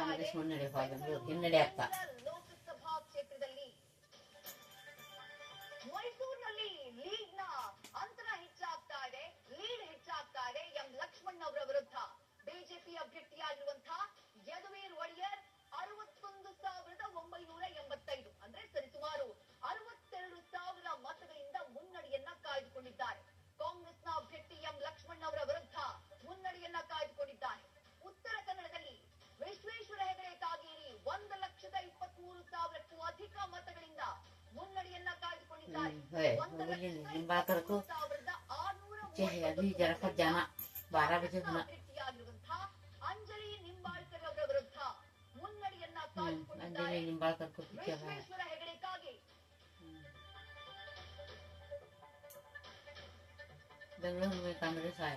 ಕಾಂಗ್ರೆಸ್ ಮುನ್ನಡೆ ಹಿನ್ನಡೆ ಆಗ್ತಾ. ಲೋಕಸಭಾ ಕ್ಷೇತ್ರದಲ್ಲಿ ಮೈಸೂರಿನಲ್ಲಿ ಲೀಡ್ ನ ಅಂತರ ಹೆಚ್ಚಾಗ್ತಾ ಇದೆ. ಎಂ ಲಕ್ಷ್ಮಣ್ ಅವರ ವಿರುದ್ಧ ಬಿಜೆಪಿ ಅಭ್ಯರ್ಥಿಯಾಗಿರುವಂತಹ ಯದುವೀರ್ ಒಡೆಯರ್ 61,985 ಅಂದ್ರೆ ಸರಿಸುಮಾರು 62,000 ಮತಗಳಿಂದ ಮುನ್ನಡೆಯನ್ನ ಕಾಯ್ದುಕೊಂಡಿದ್ದಾರೆ. ಕಾಂಗ್ರೆಸ್ನ ಅಭ್ಯರ್ಥಿ ಎಂ ಲಕ್ಷ್ಮಣ್ ಅವರ ವಿರುದ್ಧ ಮುನ್ನಡೆಯನ್ನ ಕಾಯ್ದುಕೊಂಡಿದ್ದಾರೆ. ಉತ್ತರ ಕನ್ನಡದಲ್ಲಿ ವಿಶ್ವೇಶ್ವರ ಹೆಗಡೆ ಕಾಗೇರಿ 1,23,000ಕ್ಕೂ ಅಧಿಕ ಮತಗಳಿಂದ ಮುನ್ನಡೆಯನ್ನ ಕಾಯ್ದುಕೊಂಡಿದ್ದಾರೆ. 1,600 ಅಂಜಲಿ ನಿಂಬಾಳ್ಕರ್ ಅವರ ವಿರುದ್ಧ ಮುನ್ನಡೆಯನ್ನ ಕಾಯ್ದುಕೊಂಡಿದ್ದಾರೆ. ವಿಶ್ವೇಶ್ವರ ಹೆಗಡೆ ಕಾಗೇರಿ ಬೆಂಗಳೂರು ಕಾಂಗ್ರೆಸ್ ಆಯ